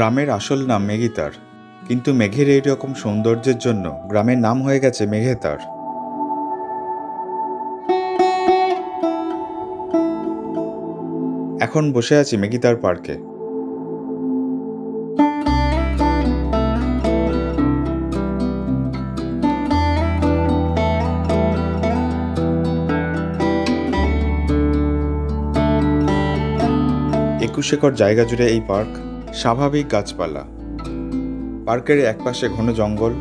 গ্রামের আসল নাম মেঘিতার, কিন্তু মেঘের এই রকম সৌন্দর্যের জন্য গ্রামের নাম হয়ে গেছে মেঘেতার। এখন বসে আছি মেঘিতার পার্কে। একুশ একর জায়গা জুড়ে এই পার্ক, স্বাভাবিক গাছপালা, পার্কের একপাশে ঘন জঙ্গল,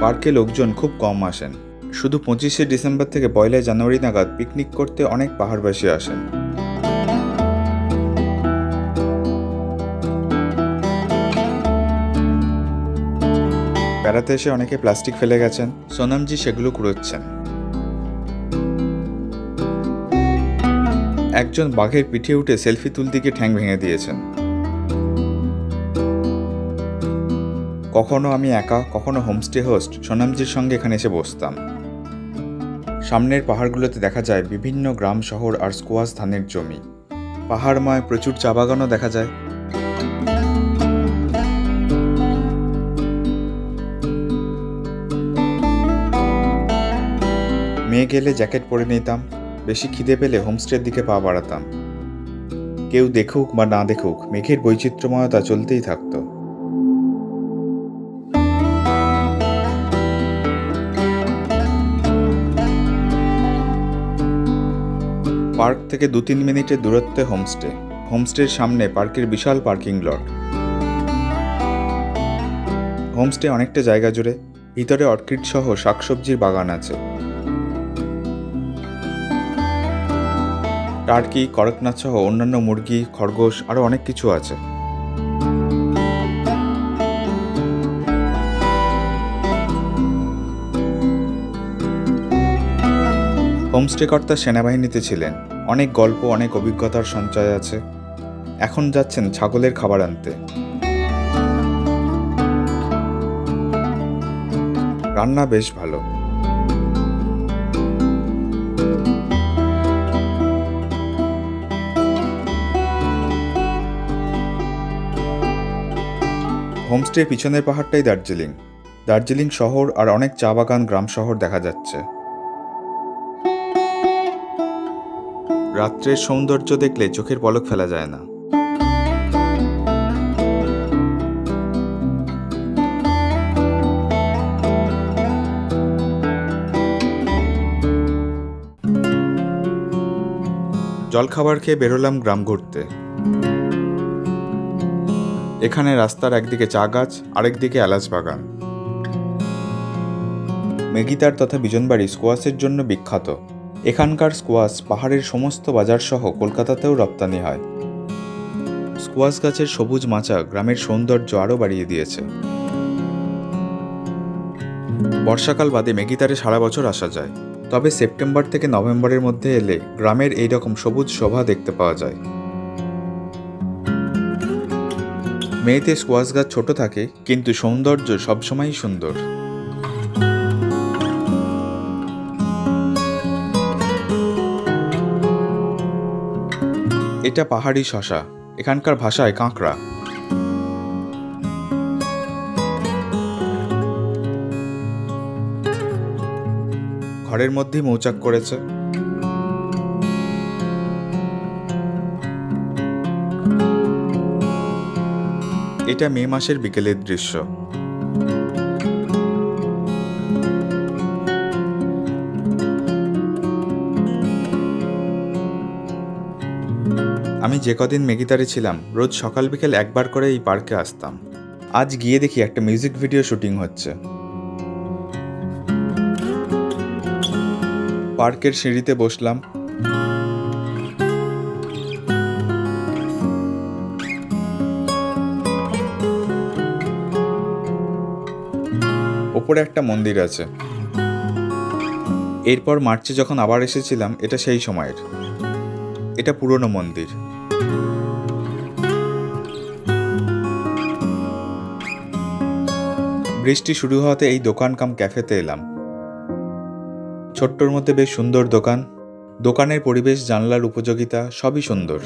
পার্কে লোকজন খুব কম আসেন। শুধু 25শে ডিসেম্বর থেকে 1লা জানুয়ারি নাগাদ পিকনিক করতে অনেক পাহাড়বাসী আসেন। বেড়াতে এসে অনেকে প্লাস্টিক ফেলে গেছেন, সোনামজি সেগুলো কুড়োচ্ছেন। একজন বাঘের পিঠে উঠে সেলফি তুলতে গিয়ে ঠ্যাং ভেঙে দিয়েছেন। কখনো আমি একা, কখনো হোমস্টে হোস্ট সোনামজির সঙ্গে এখানে এসে বসতাম। সামনের পাহাড়গুলোতে দেখা যায় বিভিন্ন গ্রাম, শহর আর স্কোয়াশ ধানের জমি। পাহাড়ময় প্রচুর চা বাগানও দেখা যায়। মেয়ে গেলে জ্যাকেট পরে নিতাম, বেশি খিদে পেলে হোমস্টের দিকে পা বাড়াতাম। কেউ দেখুক বা না দেখুক, মেঘের বৈচিত্র্যময়তা চলতেই থাকত। পার্ক থেকে 2-3 মিনিটের দূরত্বে হোমস্টে। হোমস্টের সামনে পার্কের বিশাল পার্কিং লট। হোমস্টে অনেকটা জায়গা জুড়ে, ভিতরে অর্কিড সহ শাকসবজির বাগান আছে। টার্কি, করকনাথ সহ অন্যান্য মুরগি, খরগোশ আরও অনেক কিছু আছে। হোমস্টে কর্তা সেনাবাহিনীতে ছিলেন, অনেক গল্প, অনেক অভিজ্ঞতার সঞ্চয় আছে। এখন যাচ্ছেন ছাগলের খাবার আনতে। রান্না বেশ ভালো। হোমস্টের পিছনের পাহাড়টাই দার্জিলিং। দার্জিলিং শহর আর অনেক চা বাগান, গ্রাম শহর দেখা যাচ্ছে। রাত্রের সৌন্দর্য দেখলে চোখের পলক ফেলা যায় না। জলখাবার খেয়ে বেরোলাম গ্রাম ঘুরতে। এখানে রাস্তার একদিকে চা গাছ, আরেকদিকে এলাচ বাগান। মেঘিতার তথা বিজনবাড়ি স্কোয়াশের জন্য বিখ্যাত। এখানকার স্কোয়াশ পাহাড়ের সমস্ত বাজার সহ কলকাতাতেও রপ্তানি হয়। স্কোয়াশ গাছের সবুজ মাচা গ্রামের সৌন্দর্য আরও বাড়িয়ে দিয়েছে। বর্ষাকাল বাদে মেঘিতারে সারা বছর আসা যায়, তবে সেপ্টেম্বর থেকে নভেম্বরের মধ্যে এলে গ্রামের এই রকম সবুজ শোভা দেখতে পাওয়া যায়। মেয়েতে স্কোয়াশ গাছ ছোট থাকে, কিন্তু সৌন্দর্য সবসময়ই সুন্দর। এটা পাহাড়ি শশা, এখানকার ভাষায় কাঁকড়া। ঘরের মধ্যেই মৌচাক করেছে। এটা মে মাসের বিকেলের দৃশ্য। আমি যে কদিন মেঘিতারে ছিলাম, রোজ সকাল বিকেল একবার করে এই পার্কে আসতাম। আজ গিয়ে দেখি একটা মিউজিক ভিডিও শুটিং হচ্ছে। পার্কের সিঁড়িতে বসলাম। ওপরে একটা মন্দির আছে। এরপর মার্চে যখন আবার এসেছিলাম, এটা সেই সময়ের। এটা পুরনো মন্দির। বৃষ্টি শুরু হওয়াতে এই দোকান কাম ক্যাফেতে এলাম। ছোট্টর মধ্যে বেশ সুন্দর দোকান। দোকানের পরিবেশ, জানলার উপযোগিতা সবই সুন্দর।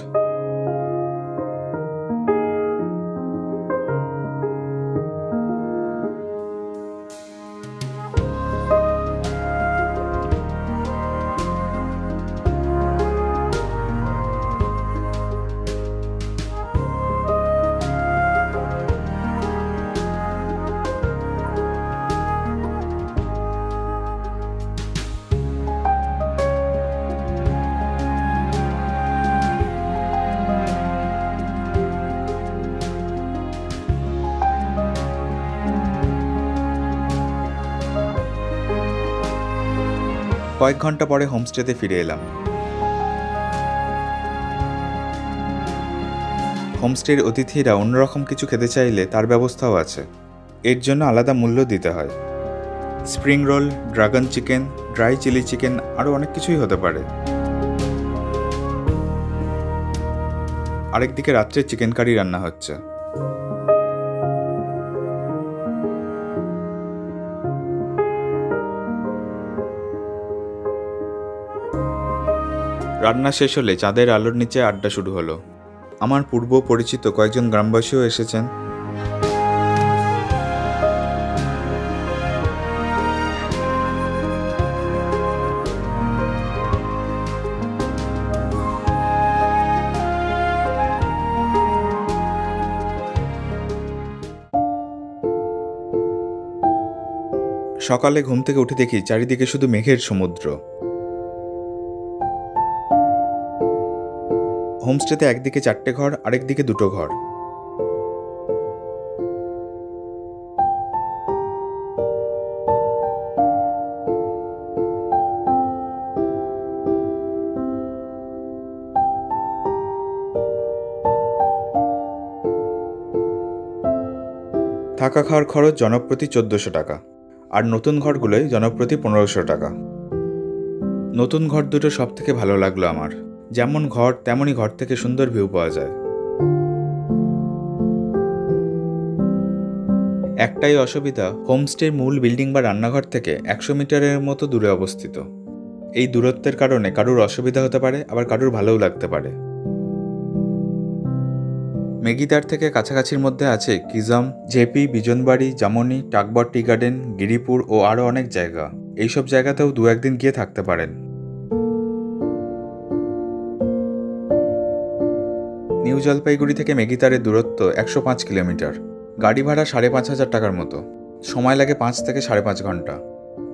কয়েক ঘন্টা পরে হোমস্টেতে ফিরে এলাম। হোমস্টের অতিথিরা অন্যরকম কিছু খেতে চাইলে তার ব্যবস্থাও আছে। এর জন্য আলাদা মূল্য দিতে হয়। Spring roll, dragon chicken, dry chilli chicken, আরও অনেক কিছুই হতে পারে। আরেকদিকে রাত্রে চিকেন কারি রান্না হচ্ছে। রান্না শেষ হলে চাঁদের আলোর নিচে আড্ডা শুরু হলো। আমার পূর্ব পরিচিত কয়েকজন গ্রামবাসীও এসেছেন। সকালে ঘুম থেকে উঠে দেখি চারিদিকে শুধু মেঘের সমুদ্র। হোমস্টেতে একদিকে 4টে ঘর, আরেকদিকে 2টো ঘর। থাকা খাওয়ার খরচ জনপ্রতি 1400 টাকা, আর নতুন ঘরগুলোয় জনপ্রতি 1500 টাকা। নতুন ঘর দুটো সব থেকে ভালো লাগলো আমার। যেমন ঘর তেমনই ঘর থেকে সুন্দর ভিউ পাওয়া যায়। একটাই অসুবিধা, হোমস্টের মূল বিল্ডিং বা রান্নাঘর থেকে 100 মিটারের মতো দূরে অবস্থিত। এই দূরত্বের কারণে কারুর অসুবিধা হতে পারে, আবার কারুর ভালোও লাগতে পারে। মেগিদার থেকে কাছাকাছির মধ্যে আছে কিজাম, জেপি, বিজনবাড়ি, জামনি, টাকবর টি গার্ডেন, গিরিপুর ও আরও অনেক জায়গা। এইসব জায়গাতেও 2-1 দিন গিয়ে থাকতে পারেন। নিউ জলপাইগুড়ি থেকে মেগিতারের দূরত্ব 105 কিলোমিটার। গাড়ি ভাড়া 5,500 টাকার মতো। সময় লাগে 5 থেকে 5.5 ঘন্টা।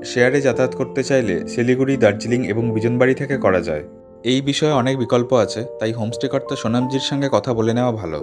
শেয়ারে যাতায়াত করতে চাইলে শিলিগুড়ি, দার্জিলিং এবং বিজনবাড়ি থেকে করা যায়। এই বিষয়ে অনেক বিকল্প আছে, তাই হোমস্টে কর্তা সোনামজির সঙ্গে কথা বলে নেওয়া ভালো।